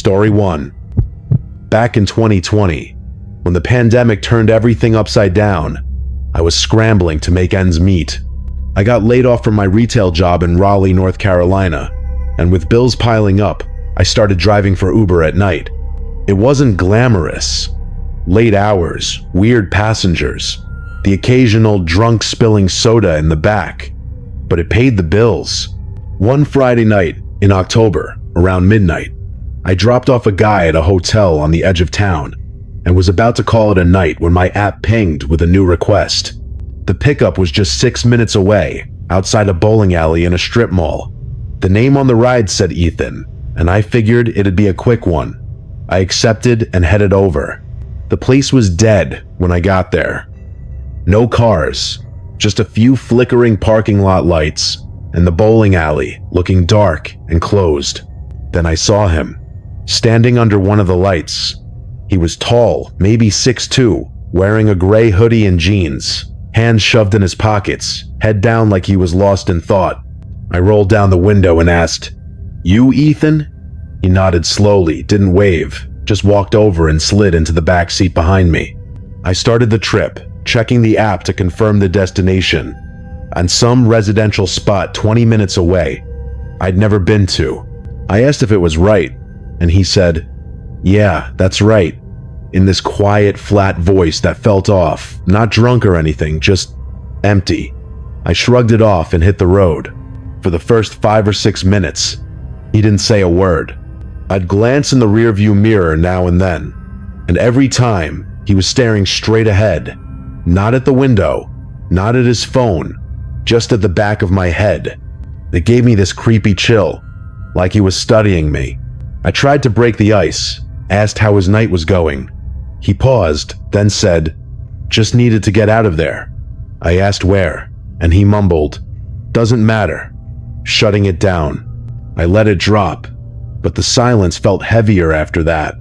Story 1. Back in 2020, when the pandemic turned everything upside down, I was scrambling to make ends meet. I got laid off from my retail job in Raleigh, North Carolina, and with bills piling up, I started driving for Uber at night. It wasn't glamorous. Late hours, weird passengers, the occasional drunk spilling soda in the back, but it paid the bills. One Friday night in October, around midnight, I dropped off a guy at a hotel on the edge of town and was about to call it a night when my app pinged with a new request. The pickup was just 6 minutes away, outside a bowling alley in a strip mall. The name on the ride said Ethan, and I figured it'd be a quick one. I accepted and headed over. The place was dead when I got there. No cars, just a few flickering parking lot lights, and the bowling alley looking dark and closed. Then I saw him, standing under one of the lights. He was tall, maybe 6'2", wearing a gray hoodie and jeans, hands shoved in his pockets, head down like he was lost in thought. I rolled down the window and asked, "You, Ethan?" He nodded slowly, didn't wave, just walked over and slid into the back seat behind me. I started the trip, checking the app to confirm the destination, on some residential spot 20 minutes away I'd never been to. I asked if it was right, and he said, "Yeah, that's right," in this quiet, flat voice that felt off, not drunk or anything, just empty. I shrugged it off and hit the road. For the first 5 or 6 minutes, he didn't say a word. I'd glance in the rearview mirror now and then, and every time he was staring straight ahead, not at the window, not at his phone, just at the back of my head. It gave me this creepy chill, like he was studying me. I tried to break the ice, asked how his night was going. He paused, then said, "Just needed to get out of there." I asked where, and he mumbled, "Doesn't matter," shutting it down. I let it drop, but the silence felt heavier after that.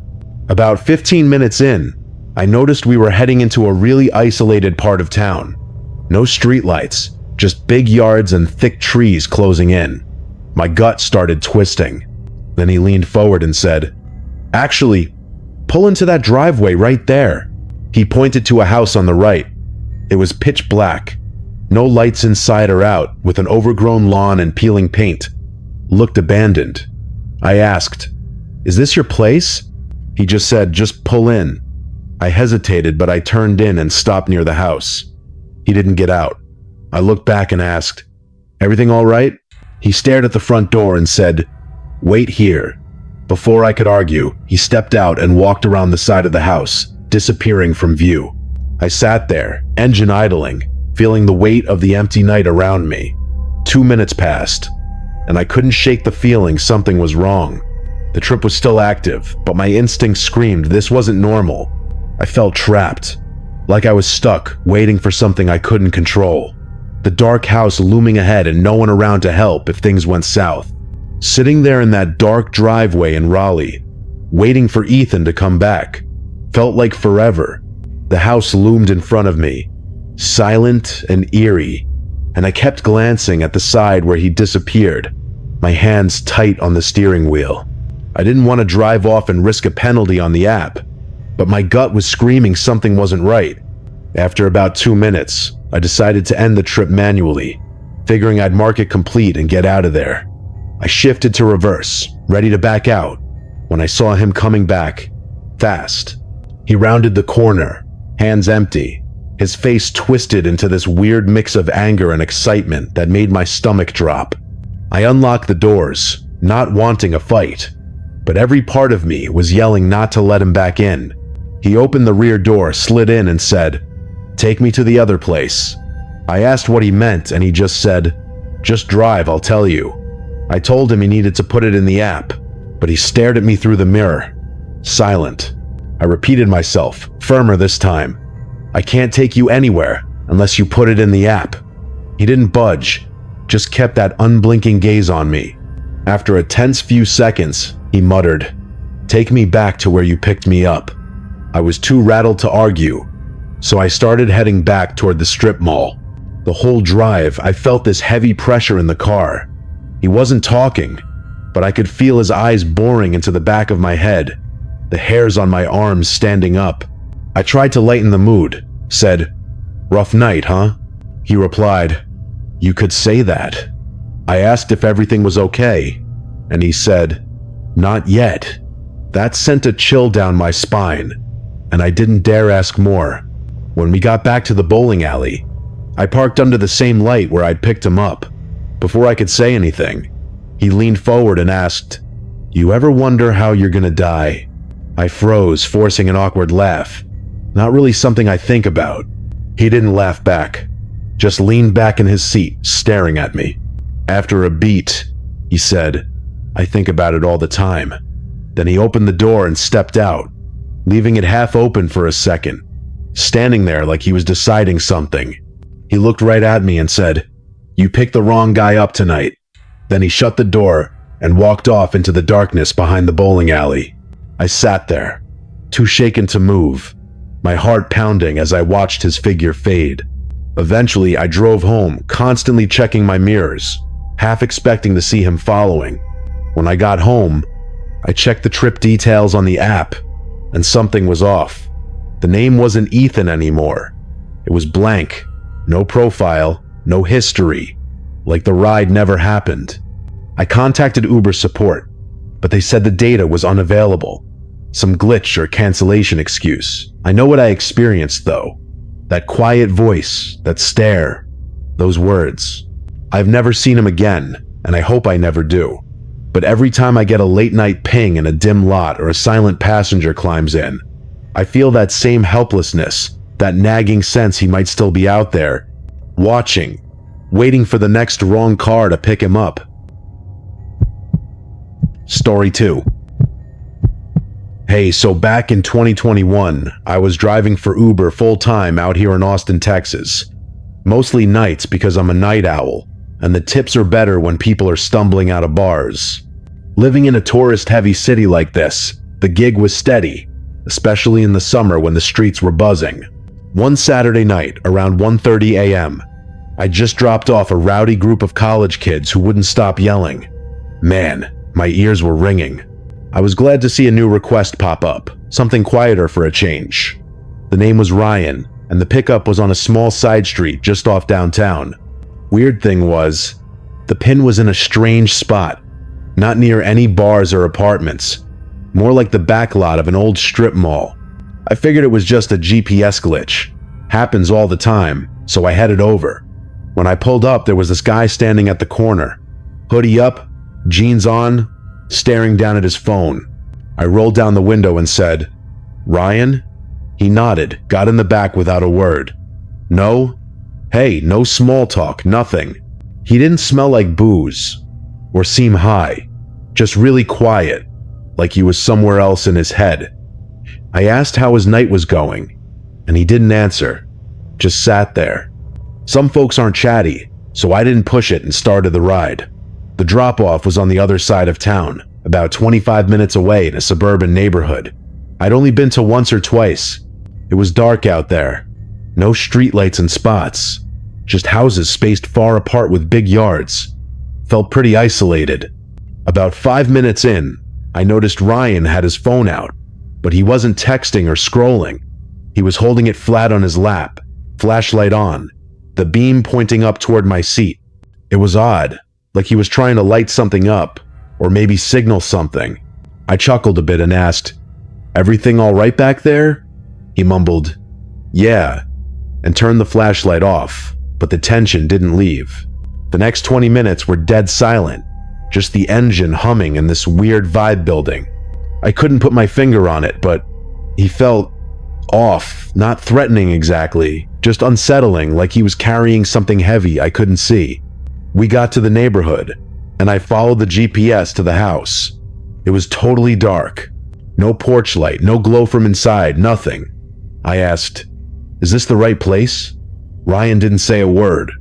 About 15 minutes in, I noticed we were heading into a really isolated part of town. No streetlights, just big yards and thick trees closing in. My gut started twisting. Then he leaned forward and said, "Actually, pull into that driveway right there." He pointed to a house on the right. It was pitch black, no lights inside or out, with an overgrown lawn and peeling paint. Looked abandoned. I asked, "Is this your place?" He just said, "Just pull in." I hesitated, but I turned in and stopped near the house. He didn't get out. I looked back and asked, "Everything all right?" He stared at the front door and said, "Wait here." Before I could argue, he stepped out and walked around the side of the house, disappearing from view. I sat there, engine idling, feeling the weight of the empty night around me. 2 minutes passed, and I couldn't shake the feeling something was wrong. The trip was still active, but my instincts screamed this wasn't normal. I felt trapped, like I was stuck, waiting for something I couldn't control. The dark house looming ahead and no one around to help if things went south. Sitting there in that dark driveway in Raleigh, waiting for Ethan to come back, felt like forever. The house loomed in front of me, silent and eerie, and I kept glancing at the side where he disappeared, my hands tight on the steering wheel. I didn't want to drive off and risk a penalty on the app, but my gut was screaming something wasn't right. After about 2 minutes, I decided to end the trip manually, figuring I'd mark it complete and get out of there. I shifted to reverse, ready to back out, when I saw him coming back, fast. He rounded the corner, hands empty, his face twisted into this weird mix of anger and excitement that made my stomach drop. I unlocked the doors, not wanting a fight, but every part of me was yelling not to let him back in. He opened the rear door, slid in, and said, "Take me to the other place." I asked what he meant, and he just said, "Just drive, I'll tell you." I told him he needed to put it in the app, but he stared at me through the mirror, silent. I repeated myself, firmer this time, "I can't take you anywhere unless you put it in the app." He didn't budge, just kept that unblinking gaze on me. After a tense few seconds, he muttered, "Take me back to where you picked me up." I was too rattled to argue, so I started heading back toward the strip mall. The whole drive, I felt this heavy pressure in the car. He wasn't talking, but I could feel his eyes boring into the back of my head, the hairs on my arms standing up. I tried to lighten the mood, said, "Rough night, huh?" He replied, "You could say that." I asked if everything was okay, and he said, "Not yet." That sent a chill down my spine, and I didn't dare ask more. When we got back to the bowling alley, I parked under the same light where I'd picked him up. Before I could say anything, he leaned forward and asked, "You ever wonder how you're gonna die?" I froze, forcing an awkward laugh. Not really something I think about. He didn't laugh back, just leaned back in his seat, staring at me. After a beat, he said, "I think about it all the time." Then he opened the door and stepped out, leaving it half open for a second, standing there like he was deciding something. He looked right at me and said, "You picked the wrong guy up tonight." Then he shut the door and walked off into the darkness behind the bowling alley. I sat there, too shaken to move, my heart pounding as I watched his figure fade. Eventually, I drove home, constantly checking my mirrors, half expecting to see him following. When I got home, I checked the trip details on the app, and something was off. The name wasn't Ethan anymore. It was blank, no profile, no history, like the ride never happened. I contacted Uber support, but they said the data was unavailable. Some glitch or cancellation excuse. I know what I experienced though. That quiet voice, that stare, those words. I've never seen him again, and I hope I never do. But every time I get a late night ping in a dim lot or a silent passenger climbs in, I feel that same helplessness, that nagging sense he might still be out there, watching, waiting for the next wrong car to pick him up. Story 2. Hey, so back in 2021, I was driving for Uber full-time out here in Austin, Texas. Mostly nights because I'm a night owl, and the tips are better when people are stumbling out of bars. Living in a tourist-heavy city like this, the gig was steady, especially in the summer when the streets were buzzing. One Saturday night, around 1:30 a.m., I just dropped off a rowdy group of college kids who wouldn't stop yelling. Man, my ears were ringing. I was glad to see a new request pop up, something quieter for a change. The name was Ryan, and the pickup was on a small side street just off downtown. Weird thing was, the pin was in a strange spot, not near any bars or apartments, more like the back lot of an old strip mall. I figured it was just a GPS glitch. Happens all the time, so I headed over. When I pulled up, there was this guy standing at the corner, hoodie up, jeans on, staring down at his phone. I rolled down the window and said, "Ryan?" He nodded, got in the back without a word. "No? Hey, no small talk, nothing." He didn't smell like booze or seem high, just really quiet, like he was somewhere else in his head. I asked how his night was going, and he didn't answer, just sat there. Some folks aren't chatty, so I didn't push it and started the ride. The drop-off was on the other side of town, about 25 minutes away in a suburban neighborhood. I'd only been to once or twice. It was dark out there. No streetlights and spots. Just houses spaced far apart with big yards. Felt pretty isolated. About 5 minutes in, I noticed Ryan had his phone out, but he wasn't texting or scrolling. He was holding it flat on his lap, flashlight on, the beam pointing up toward my seat. It was odd. Like he was trying to light something up, or maybe signal something. I chuckled a bit and asked, "Everything all right back there?" He mumbled, "Yeah," and turned the flashlight off, but the tension didn't leave. The next 20 minutes were dead silent, just the engine humming and this weird vibe building. I couldn't put my finger on it, but he felt off, not threatening exactly, just unsettling, like he was carrying something heavy I couldn't see. We got to the neighborhood, and I followed the GPS to the house. It was totally dark. No porch light, no glow from inside, nothing. I asked, "Is this the right place?" Ryan didn't say a word,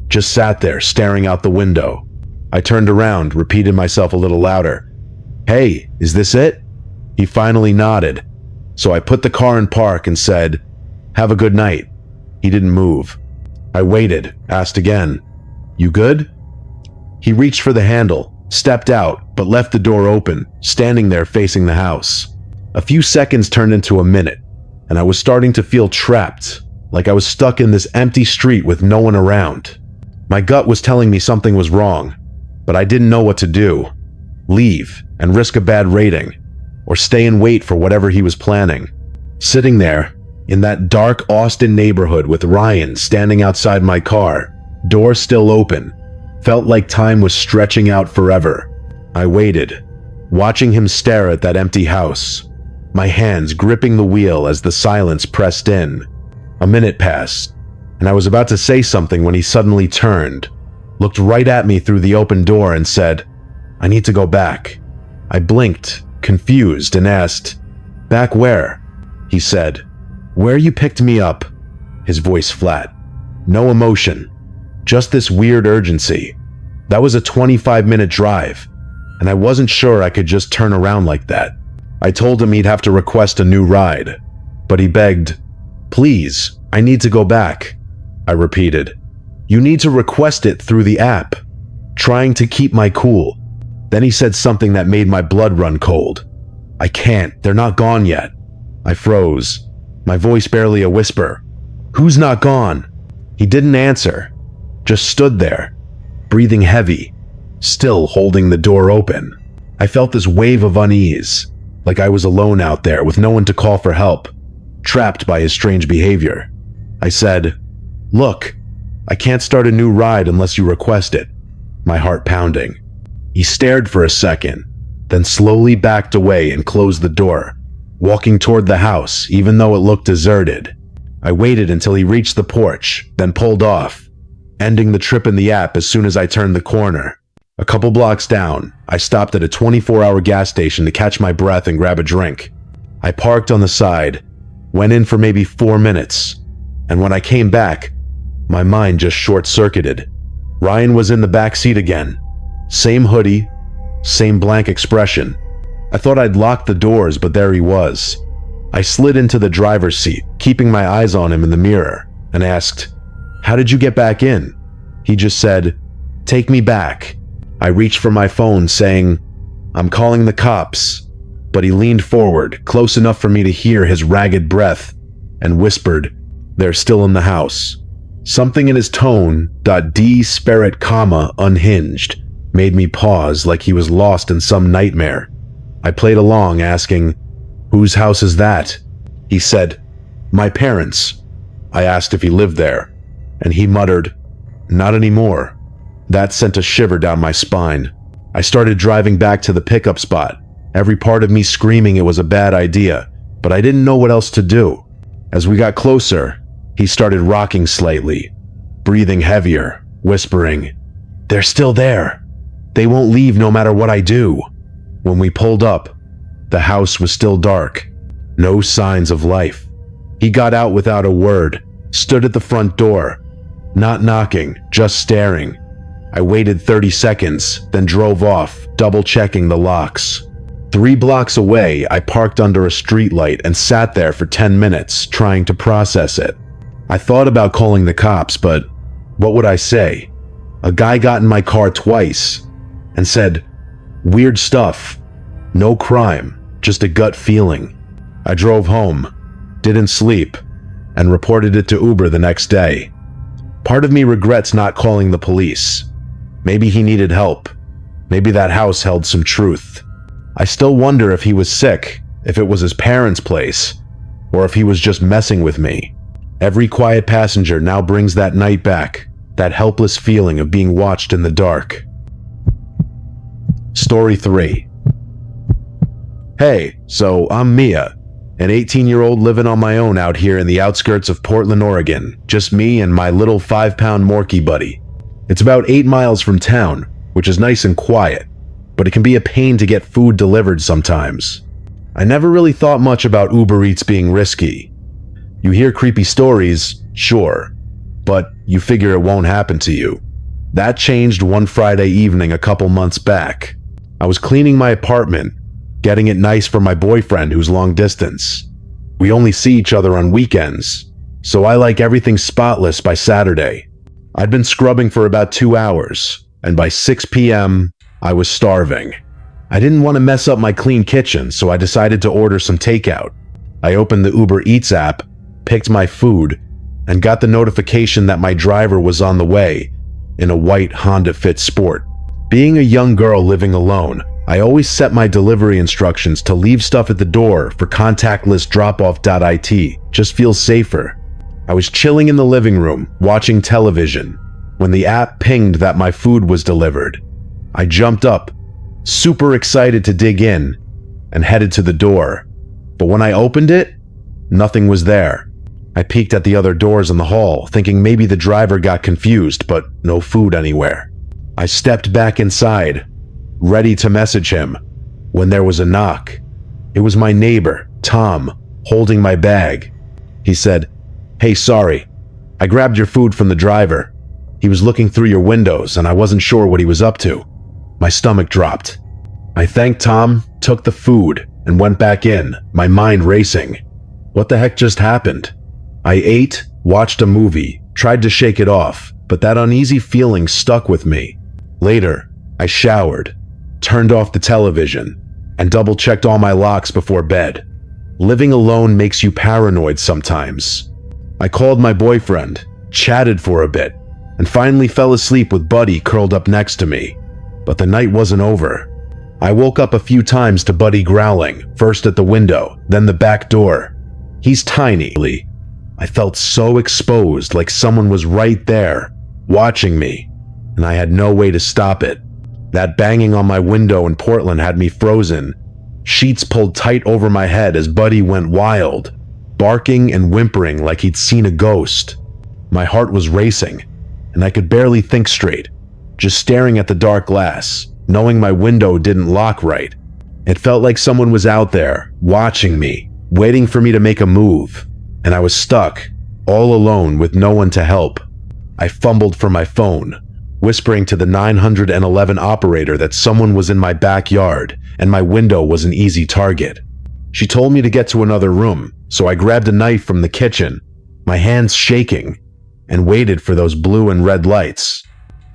just sat there staring out the window. I turned around, repeated myself a little louder. "Hey, is this it?" He finally nodded, so I put the car in park and said, "Have a good night." He didn't move. I waited, asked again, "You good?" He reached for the handle, stepped out, but left the door open, standing there facing the house. A few seconds turned into a minute, and I was starting to feel trapped, like I was stuck in this empty street with no one around. My gut was telling me something was wrong, but I didn't know what to do. Leave and risk a bad rating, or stay and wait for whatever he was planning. Sitting there, in that dark Austin neighborhood with Ryan standing outside my car, door still open, felt like time was stretching out forever. I waited, watching him stare at that empty house, my hands gripping the wheel as the silence pressed in. A minute passed, and I was about to say something when he suddenly turned, looked right at me through the open door and said, "I need to go back." I blinked, confused, and asked, "Back where?" He said, "Where you picked me up." His voice flat. No emotion, just this weird urgency. That was a 25-minute drive, and I wasn't sure I could just turn around like that. I told him he'd have to request a new ride, but he begged, "Please, I need to go back." I repeated, "You need to request it through the app," trying to keep my cool. Then he said something that made my blood run cold. "I can't, they're not gone yet." I froze, my voice barely a whisper. "Who's not gone?" He didn't answer, just stood there, breathing heavy, still holding the door open. I felt this wave of unease, like I was alone out there with no one to call for help, trapped by his strange behavior. I said, "Look, I can't start a new ride unless you request it," my heart pounding. He stared for a second, then slowly backed away and closed the door, walking toward the house even though it looked deserted. I waited until he reached the porch, then pulled off, ending the trip in the app as soon as I turned the corner. A couple blocks down, I stopped at a 24-hour gas station to catch my breath and grab a drink. I parked on the side, went in for maybe 4 minutes, and when I came back, my mind just short-circuited. Ryan was in the back seat again. Same hoodie, same blank expression. I thought I'd locked the doors, but there he was. I slid into the driver's seat, keeping my eyes on him in the mirror, and asked, "How did you get back in?" He just said, "Take me back." I reached for my phone, saying, "I'm calling the cops," but he leaned forward, close enough for me to hear his ragged breath, and whispered, "They're still in the house." Something in his tone, .d-spirit comma unhinged, made me pause like he was lost in some nightmare. I played along, asking, "Whose house is that?" He said, "My parents." I asked if he lived there, and he muttered, "Not anymore." That sent a shiver down my spine. I started driving back to the pickup spot, every part of me screaming it was a bad idea, but I didn't know what else to do. As we got closer, he started rocking slightly, breathing heavier, whispering, "They're still there. They won't leave no matter what I do." When we pulled up, the house was still dark, no signs of life. He got out without a word, stood at the front door, not knocking, just staring. I waited 30 seconds, then drove off, double-checking the locks. 3 blocks away, I parked under a streetlight and sat there for 10 minutes, trying to process it. I thought about calling the cops, but what would I say? A guy got in my car twice and said, "Weird stuff. No crime, just a gut feeling." I drove home, didn't sleep, and reported it to Uber the next day. Part of me regrets not calling the police. Maybe he needed help. Maybe that house held some truth. I still wonder if he was sick, if it was his parents' place, or if he was just messing with me. Every quiet passenger now brings that night back, that helpless feeling of being watched in the dark. Story 3. Hey, so I'm Mia, an 18-year-old living on my own out here in the outskirts of Portland, Oregon. Just me and my little 5-pound Morkie buddy. It's about 8 miles from town, which is nice and quiet, but it can be a pain to get food delivered sometimes. I never really thought much about Uber Eats being risky. You hear creepy stories, sure, but you figure it won't happen to you. That changed one Friday evening a couple months back. I was cleaning my apartment, getting it nice for my boyfriend who's long distance. We only see each other on weekends, so I like everything spotless by Saturday. I'd been scrubbing for about 2 hours, and by 6 p.m., I was starving. I didn't want to mess up my clean kitchen, so I decided to order some takeout. I opened the Uber Eats app, picked my food, and got the notification that my driver was on the way in a white Honda Fit Sport. Being a young girl living alone, I always set my delivery instructions to leave stuff at the door for contactless drop-off.it. Just feels safer. I was chilling in the living room, watching television, when the app pinged that my food was delivered. I jumped up, super excited to dig in, and headed to the door. But when I opened it, nothing was there. I peeked at the other doors in the hall, thinking maybe the driver got confused, but no food anywhere. I stepped back inside, ready to message him, when there was a knock. It was my neighbor, Tom, holding my bag. He said, "Hey, sorry. I grabbed your food from the driver. He was looking through your windows and I wasn't sure what he was up to." My stomach dropped. I thanked Tom, took the food, and went back in, my mind racing. What the heck just happened? I ate, watched a movie, tried to shake it off, but that uneasy feeling stuck with me. Later, I showered, turned off the television, and double-checked all my locks before bed. Living alone makes you paranoid sometimes. I called my boyfriend, chatted for a bit, and finally fell asleep with Buddy curled up next to me. But the night wasn't over. I woke up a few times to Buddy growling, first at the window, then the back door. He's tiny. I felt so exposed, like someone was right there, watching me, and I had no way to stop it. That banging on my window in Portland had me frozen. Sheets pulled tight over my head as Buddy went wild, barking and whimpering like he'd seen a ghost. My heart was racing, and I could barely think straight, just staring at the dark glass, knowing my window didn't lock right. It felt like someone was out there, watching me, waiting for me to make a move, and I was stuck, all alone with no one to help. I fumbled for my phone, whispering to the 911 operator that someone was in my backyard and my window was an easy target. She told me to get to another room, so I grabbed a knife from the kitchen, my hands shaking, and waited for those blue and red lights.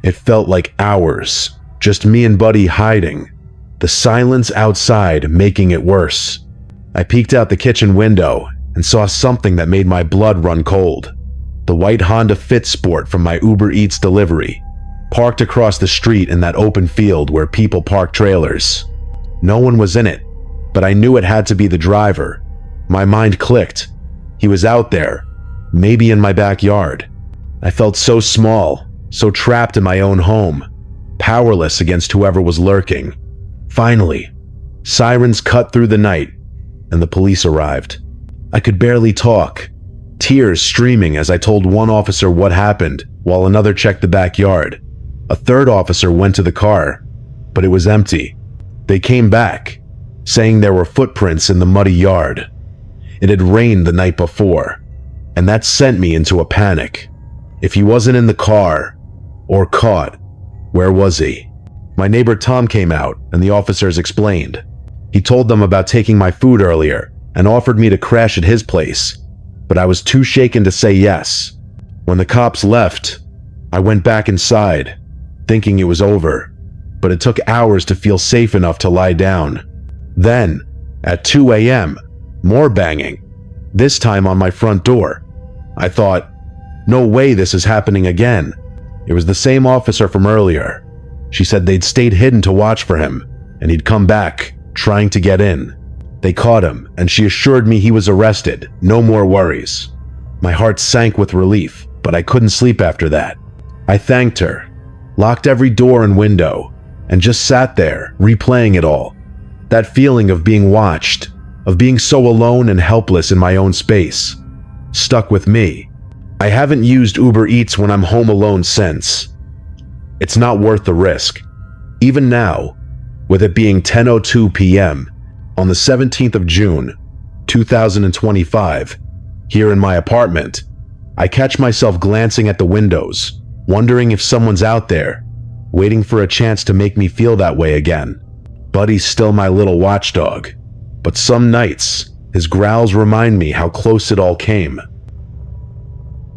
It felt like hours, just me and Buddy hiding, the silence outside making it worse. I peeked out the kitchen window and saw something that made my blood run cold. The white Honda Fit Sport from my Uber Eats delivery, parked across the street in that open field where people park trailers. No one was in it, but I knew it had to be the driver. My mind clicked. He was out there, maybe in my backyard. I felt so small, so trapped in my own home, powerless against whoever was lurking. Finally, sirens cut through the night, and the police arrived. I could barely talk, tears streaming as I told one officer what happened while another checked the backyard. A third officer went to the car, but it was empty. They came back, saying there were footprints in the muddy yard. It had rained the night before, and that sent me into a panic. If he wasn't in the car, or caught, where was he? My neighbor Tom came out, and the officers explained. He told them about taking my food earlier, and offered me to crash at his place, but I was too shaken to say yes. When the cops left, I went back inside, thinking it was over, but it took hours to feel safe enough to lie down. Then, at 2 a.m., more banging, this time on my front door. I thought, no way this is happening again. It was the same officer from earlier. She said they'd stayed hidden to watch for him, and he'd come back, trying to get in. They caught him, and she assured me he was arrested, no more worries. My heart sank with relief, but I couldn't sleep after that. I thanked her, locked every door and window, and just sat there, replaying it all. That feeling of being watched, of being so alone and helpless in my own space, stuck with me. I haven't used Uber Eats when I'm home alone since. It's not worth the risk. Even now, with it being 10:02 p.m., on the 17th of June, 2025, here in my apartment, I catch myself glancing at the windows, wondering if someone's out there, waiting for a chance to make me feel that way again. Buddy's still my little watchdog, but some nights, his growls remind me how close it all came.